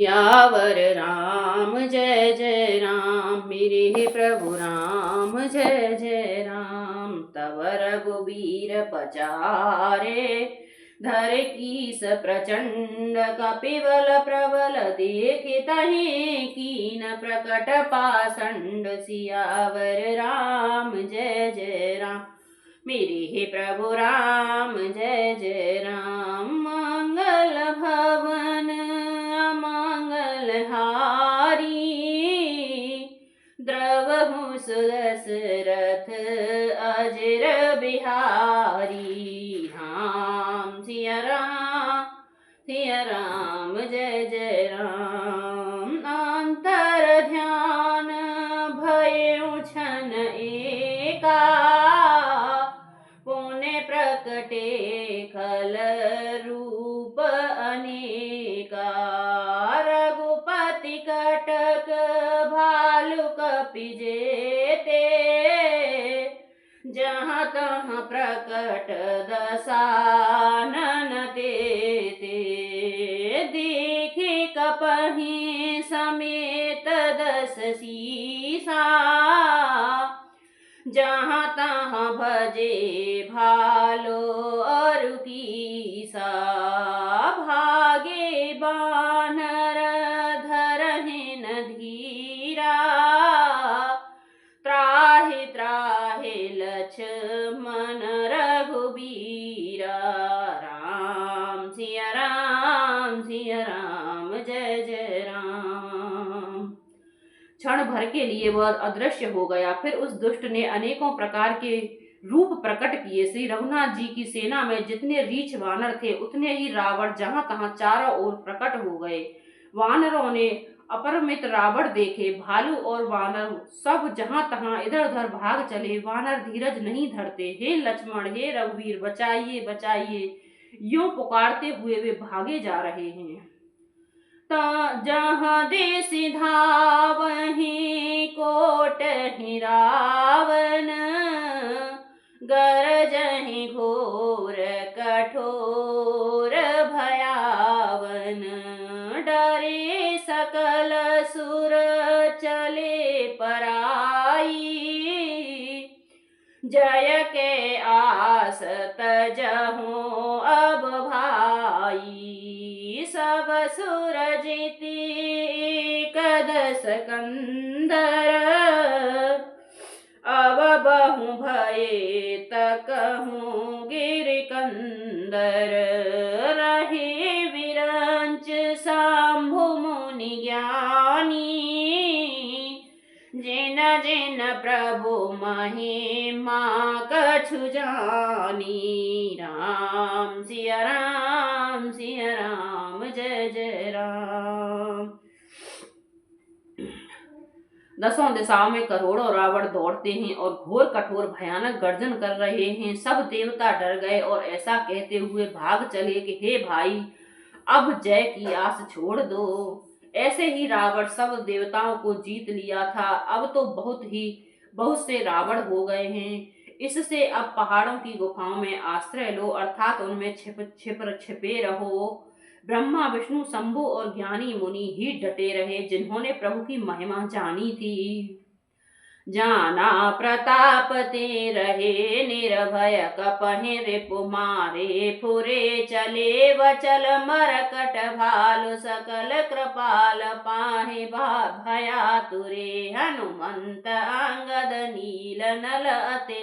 यावर राम जय जय राम, मेरे हे प्रभु राम जय जय राम। तव रघुबीर पचारे, धर कीस प्रचंड कपिबल प्रबल, देखितहि कीन प्रकट पाषंड। सियावर राम जय जय राम, मेरे हे प्रभु राम जय जय राम। मंगल भवन अमंगल हारी, द्रवहु सुदशरथ अजर बिहारी। राम सिया राम, सिया राम जय जय राम। अंतर ध्यान भयउ छन एका, पुण्य प्रकटे खल रूप अनेका। रघुपति कटक भालु कपि जेते, जहाँ तहाँ प्रकट दसानन तेते। देखे कपहि समेत दस सीसा, जहाँ तहाँ भजे भालो और कीसा। भागे बानर धरहि न धीरा, त्राहि त्राहि लक्ष्मण रघुबीरा। राम सिया राम, सिया राम जय जय राम। क्षण भर के लिए वह अदृश्य हो गया। फिर उस दुष्ट ने अनेकों प्रकार के रूप प्रकट किए। श्री रघुनाथ जी की सेना में जितने रीछ वानर थे, उतने ही रावण जहां तहां चारों ओर प्रकट हो गए। वानरों ने अपरिमित रावण देखे। भालू और वानर सब जहां तहां इधर उधर भाग चले। वानर धीरज नहीं धरते। हे लक्ष्मण, हे रघुवीर, बचाइए बचाइए, यूं पुकारते हुए वे भागे जा रहे हैं। जहाँ देश धावहि कोटहि रावण, गरजहि घोर कठोर भयावन। डरे सकल सुर चले पराई, जय के आस तजहु अब भाई। सब सुर जीती कदस कंदर, अब बहु भये तकहु गिर कंदर। रहे विरंच शंभु मुनि ज्ञानी, जिन जिन प्रभु महिमा कछु जानी। राम सिया राम, सिया राम जय जय राम। दसों दिशाओं में करोड़ों रावण दौड़ते हैं और घोर कठोर भयानक गर्जन कर रहे हैं। सब देवता डर गए और ऐसा कहते हुए भाग चले कि हे भाई, अब जय की आस छोड़ दो। ऐसे ही रावण सब देवताओं को जीत लिया था। अब तो बहुत से रावण हो गए हैं। इससे अब पहाड़ों की गुफाओं में आश्रय लो, अर्थात उनमें छिपे रहो। ब्रह्मा विष्णु शंभु और ज्ञानी मुनि ही डटे रहे, जिन्होंने प्रभु की महिमा जानी थी। जाना प्रताप ते रहे निर्भय, कपहि रिपु मारे फुरे। चले वचल मरकट भालु, सकल कृपाल पाहि भयातुरे। हनुमंत अंगद नील नल अते,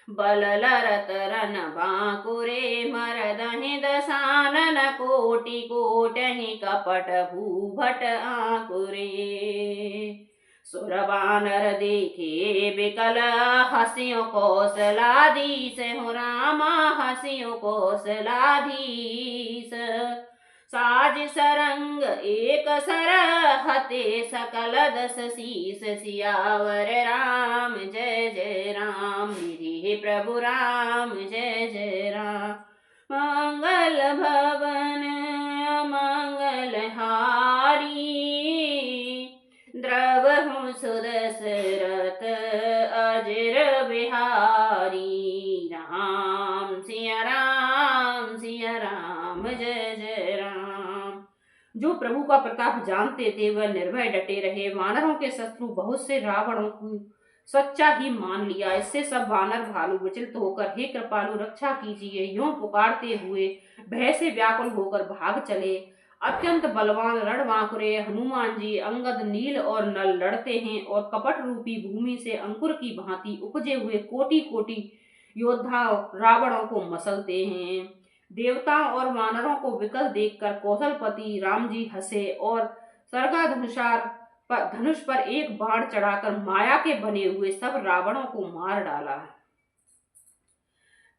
बल लरत रन बांकुरे। मरदहि दसानन कोटि कोटहि, कपट भूभट आकुरे। सुर बानर देखे बिकल, हसियो कौशलाधीश हो रामा, हसियो कौशलाधीश। साज सरंग एक सर, हते सकल दस शीस। सियावर राम जय जय राम, मेरे प्रभु राम जय जय राम। मंगल भवन मंगल हारी, द्रवहु सुदशरथ अजर बिहारी। राम सिया राम, सिया राम जय जय राम। जो प्रभु का प्रताप जानते थे वह निर्भय डटे रहे। वानरों के शत्रु बहुत से रावणों को सच्चा ही मान लिया। इससे सब वानर भालू विचलित होकर हे कृपालु रक्षा कीजिए यूं पुकारते हुए भय से व्याकुल होकर भाग चले। अत्यंत बलवान रणबांकुरे हनुमान जी अंगद नील और नल लड़ते हैं और कपट रूपी भूमि से अंकुर की भांति उपजे हुए कोटि कोटि योद्धा रावणों को मसलते हैं। देवताओं और वानरों को विकल देखकर कौशलपति राम जी हंसे और धनुष पर एक बाण चढ़ाकर माया के बने हुए सब रावणों को मार डाला।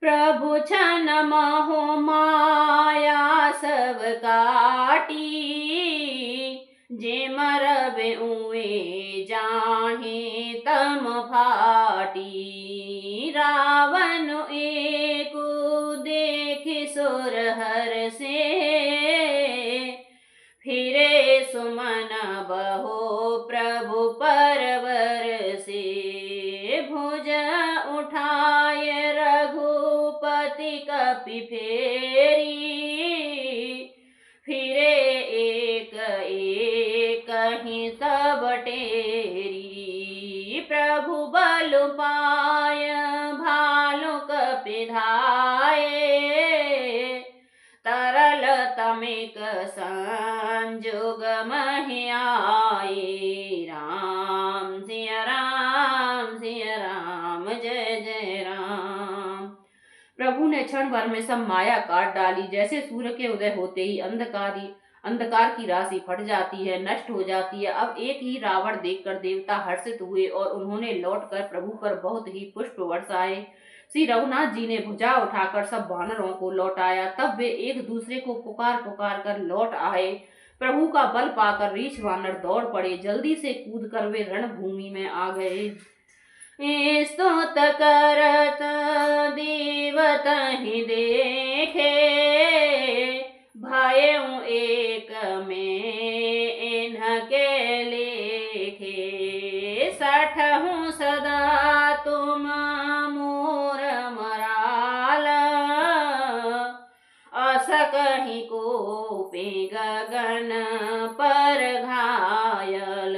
प्रभु छन महो माया सब काटी, जे मरबे उए जाहे तम फाटी। रावण एक देख सुर हर से, फिरे सुमन बहो प्रभु परवर से। भुज उठाए रघुपति कपि फेरी, फिरे एक एक ही सब टेरी। प्रभु बल पाय भालु कपि धाये, तरल तमिक संजुग महि आए। राम सिया राम सिया राम जय जय राम। प्रभु ने क्षण भर में सब माया काट डाली। जैसे सूर्य के उदय होते ही अंधकार की राशि फट जाती है, नष्ट हो जाती है। अब एक ही रावण देखकर देवता हर्षित हुए और उन्होंने लौटकर प्रभु पर बहुत ही पुष्प बरसाए। श्री रघुनाथ जी ने भुजा उठाकर सब वानरों को लौटाया। तब वे एक दूसरे को पुकार पुकार कर लौट आए। प्रभु का बल पाकर रीछ वानर दौड़ पड़े। जल्दी से कूद कर वे रणभूमि में आ गए। स्तुत करत देवत ही देखे, भयउ एक में इनके लेखे। सठहु सदा तुम मोर मराल, असकहि कोपे गगन पर घायल।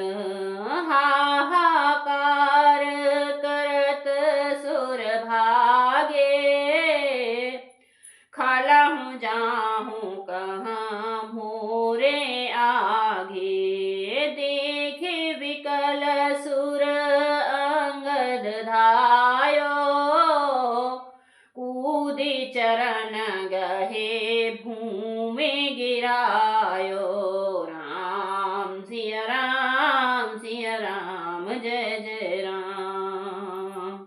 हाहाकार करत सुर भागे, खलहु जाहूं कहाँ मोरे आगे। देखे विकल सुर अंगद धायो, कूदे चरण गहे भूमि गिरायो। राम सिया राम जय जय राम।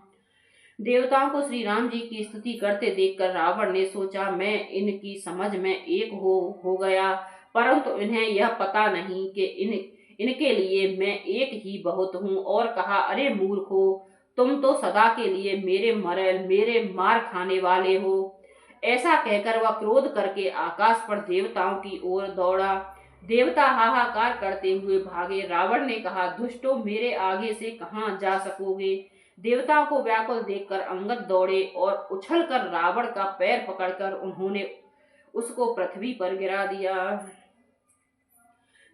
देवताओं को श्री राम जी की स्तुति करते देखकर रावण ने सोचा मैं इनकी समझ में एक हो गया, परंतु इन्हें यह पता नहीं कि इनके लिए मैं एक ही बहुत हूँ। और कहा अरे मूर्खो, तुम तो सदा के लिए मेरे मार खाने वाले हो। ऐसा कहकर वह क्रोध करके आकाश पर देवताओं की ओर दौड़ा। देवता हाहाकार करते हुए भागे। रावण ने कहा दुष्टों, मेरे आगे से कहाँ जा सकोगे। देवताओं को व्याकुल देखकर अंगद दौड़े और उछलकर रावण का पैर पकड़कर उन्होंने उसको पृथ्वी पर गिरा दिया।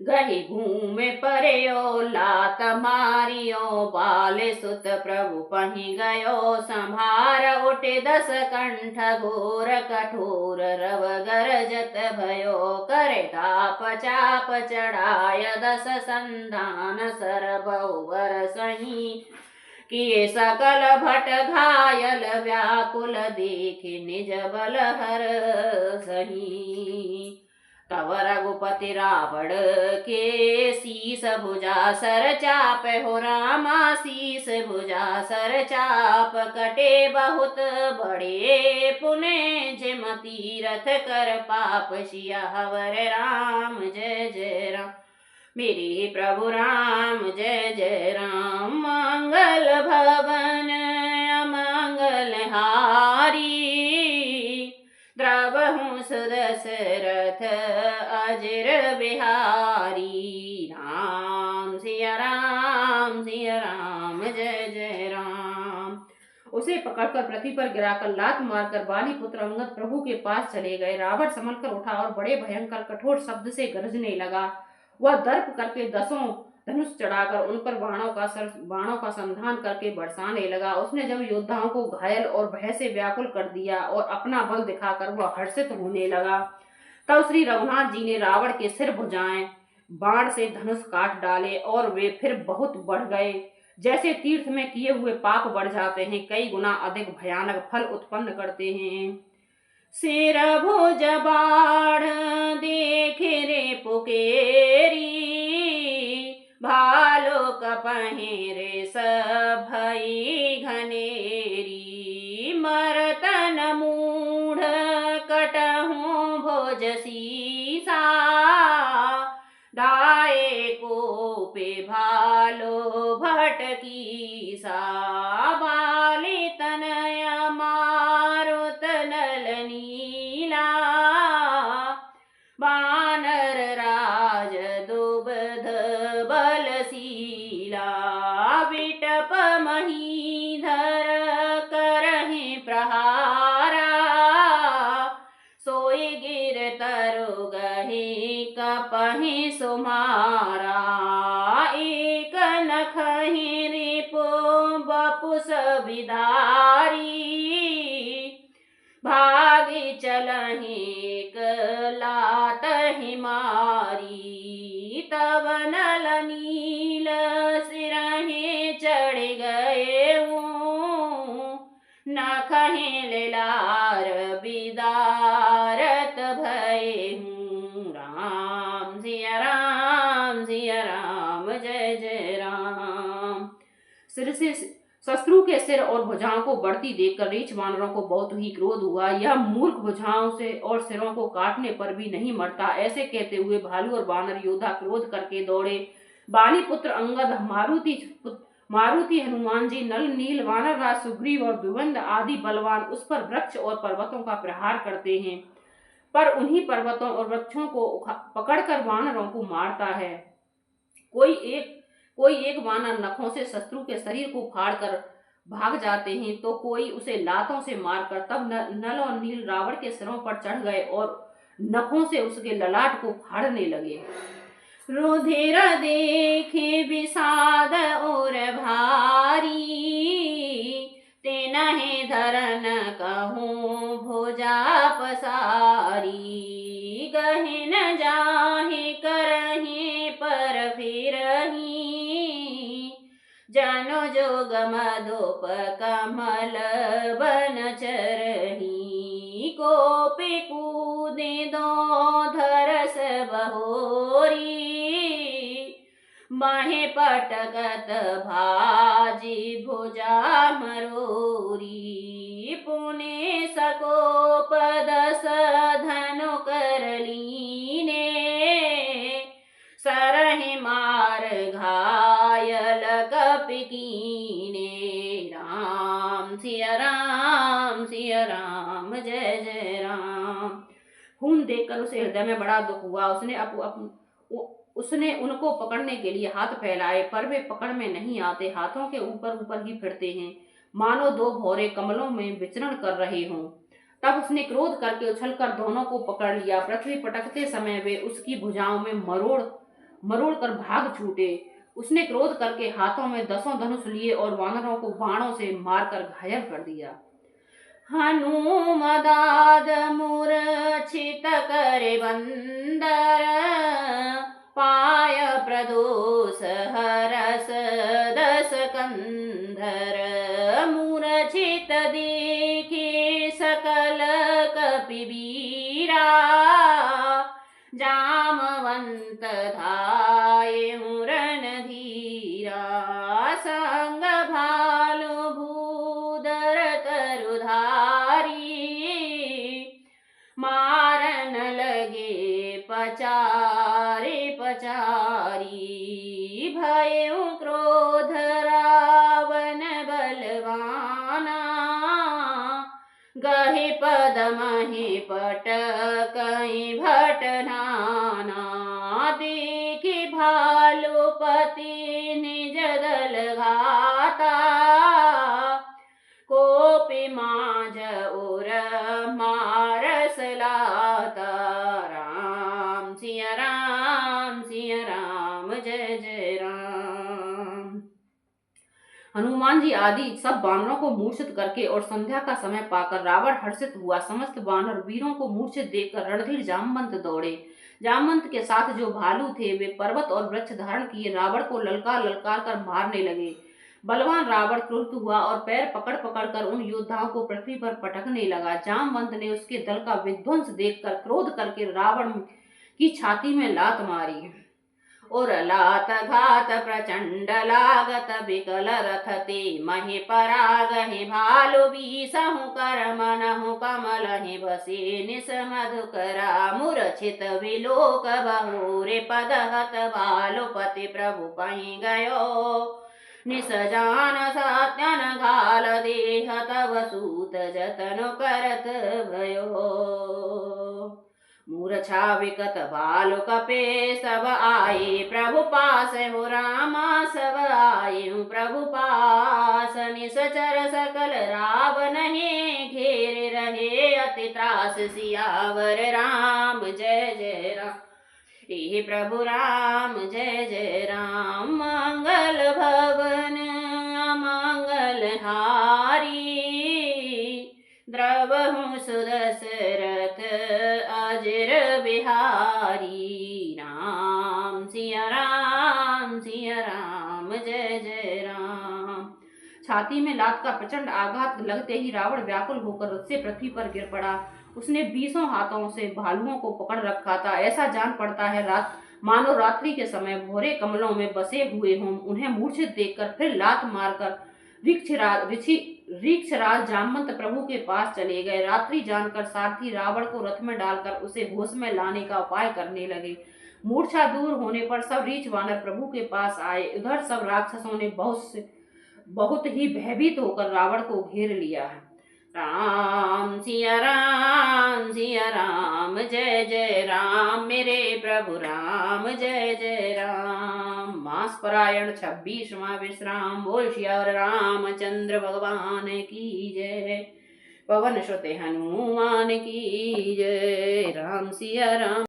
गही घूमे पर्यो लात मारियो, बाले सुत प्रभु पहि गयो संभार। उठे 10 कंठ घोर कठोर, रव गरजत भयो करे ताप चाप चढ़ाय। 10 संधान सर बहुवर सही, किए सकल भट घायल। व्याकुल देखे निज बल हर सही। तब रघुपति रावण के शीस भुजा सर चाप हो। रामा शीस भुजा सर चाप, कटे बहुत बड़े पुण्य। जिम तीरथ कर पाप सिया हवर। राम जय जय राम मेरे प्रभु राम जय जय राम। मंगल भवन अमंगल हारी, द्रवहु सुदशरथ अजर बिहारी। राम सिया राम जय जय राम। उसे पकड़कर पृथ्वी पर गिराकर लात मारकर बाली पुत्र अंगद प्रभु के पास चले गए। रावण संभल कर उठा और बड़े भयंकर कठोर शब्द से गरजने लगा। वह दर्प करके 10 धनुष चढ़ाकर उन पर बाणों का संधान करके बरसाने लगा। उसने जब योद्धाओं को घायल और भय से व्याकुल कर दिया और अपना बल दिखाकर वह हर्षित होने लगा, तब श्री रघुनाथ जी ने रावण के सिर भुजाएं बाण से धनुष काट डाले और वे फिर बहुत बढ़ गए। जैसे तीर्थ में किए हुए पाप बढ़ जाते हैं, कई गुना अधिक भयानक फल उत्पन्न करते हैं। सिर भुज बाण देखे रे पुकेरी, भालो कपहि रे सभई घनेरी। मरतन मूढ़ कटहु भोज सीसा, दाए को पे भालो भटकी सा। बाली तनय मारुत नल नीला, बानर राज दुबध बलशीला। विटप महीधर करहि प्रहारा, सोई गिर तरु गहि कपहि सुमारा। एक नखहि रिपु बपुस बिदारी, भागी चलहि एक लात ही मारी। तब नल नील सिरहि चढ़ गए, नखहि लेलार बिदारत भये। राम सिया राम सिया राम, जय जय राम। सिर से शत्रु के सिर और भुजाओं को बढ़ती देखकर रीछ वानरों को बहुत ही क्रोध हुआ। यह मूर्ख भुजाओं से और सिरों को काटने पर भी नहीं मरता। ऐसे कहते हुए भालू और वानर योद्धा क्रोध करके दौड़े। बाली पुत्र अंगद, मारुति, हनुमान जी, नल नील, वानर राज सुग्रीव और द्विविंद आदि बलवान उस पर वृक्ष और पर्वतों का प्रहार करते हैं, पर उन्हीं पर्वतों और वृक्षों को पकड़कर वानरों को मारता है। कोई एक वानर नखों से शत्रु के शरीर को फाड़कर भाग जाते हैं, तो कोई उसे लातों से मारकर तब नल और नील रावण के सिरों पर चढ़ गए और नखों से उसके ललाट को फाड़ने लगे। रुधिर देखे विषाद और भारी, तेनहि धरन कहूँ भुजा पसारी। गहिन जाहि करहि पर फिरहि, जनो जोग मधुप कमल बन चरहि। कोपि कूदे दो धरस बहोरी, बाहे पटकत भाजी भुजा मरोरी। पुने सकोप 10 धनु कर लीने, सरहि मार घायल कपि कीने। राम सिया राम, जय जय राम। खून देखकर उसे हृदय में बड़ा दुख हुआ। उसने उनको पकड़ने के लिए हाथ फैलाए, पर वे पकड़ में नहीं आते, हाथों के ऊपर ऊपर ही फिरते हैं, मानो 2 भौरे कमलों में विचरण कर रहे हों। तब उसने क्रोध करके उछलकर दोनों को पकड़ लिया। पृथ्वी पटकते समय वे उसकी भुजाओं में मरोड़ कर भाग छूटे। उसने क्रोध करके हाथों में 10 धनुष लिए और वानरों को बाणों से मारकर घायल कर दिया। हनुमदाद मूर्छित करे बंदर, पाय प्रदोष हरस 10 कंधर। मूर्छित देखे सकल कपिवीरा, जामवंत धाये मुरन धीरा। संग भालु भूधर तरुधारी, मारन लगे पचारे पचारी। भयउ क्रोध रावण बलवाना, गहे पदमहि पटकहि भटनाना। देखि भालुपति निज दल घाता, को सिया राम जय जय राम। हनुमान जी आदि सब वानरों को मूर्छित करके और संध्या का समय पाकर रावण हर्षित हुआ। समस्त वानर वीरों को मूर्छित देखकर रणधीर जामवंत दौड़े। जामवंत के साथ जो भालू थे वे पर्वत और वृक्ष धारण किए रावण को ललकार ललकार कर मारने लगे। बलवान रावण क्रुद्ध हुआ और पैर पकड़ पकड़ कर उन योद्धाओं को पृथ्वी पर पटकने लगा। जामवंत ने उसके दल का विध्वंस देखकर क्रोध करके रावण की छाती में लात मारी और लात घात प्रचंड लागत विकल रथ ते महि परागहि भालु बीसहु कर मनहु कमल हि बसे निस मधुकरा मूर्छित विलोक बहुरे पदहत भालुपति प्रभु पहि गयो निस जान सत्यन घाल देह तव सूत जतन करत भयो। मूर्छा विकट बाल कपे सब आए प्रभु पास हो रामा सब आए प्रभु पास निसचर सकल रावण हे घेर रहे अति त्रास सियावर राम जय जय राम। हे प्रभु राम जय जय राम। मंगल भवन मंगल हारी द्रवहु सुदशरथ अजर बिहारी। राम सिया राम जय जय राम। छाती में लात का प्रचंड आघात लगते ही रावण व्याकुल होकर उससे पृथ्वी पर गिर पड़ा। उसने 20 हाथों से भालुओं को पकड़ रखा था। ऐसा जान पड़ता है मानो रात्रि के समय भोरे कमलों में बसे हुए हों। उन्हें मूर्छित देखकर फिर लात मारकर ऋक्षराज जामवंत प्रभु के पास चले गए। रात्रि जानकर सारथी रावण को रथ में डालकर उसे होश में लाने का उपाय करने लगे। मूर्छा दूर होने पर सब रीछ वानर प्रभु के पास आए। उधर सब राक्षसों ने बहुत ही भयभीत होकर रावण को घेर लिया। राम सिया राम जय जय राम। मेरे प्रभु राम जय जय राम। मास परायण 26वां विश्राम। बोल श्यावर रामचंद्र भगवान की जय। पवन सुत हनुमान की जय। राम सिया राम।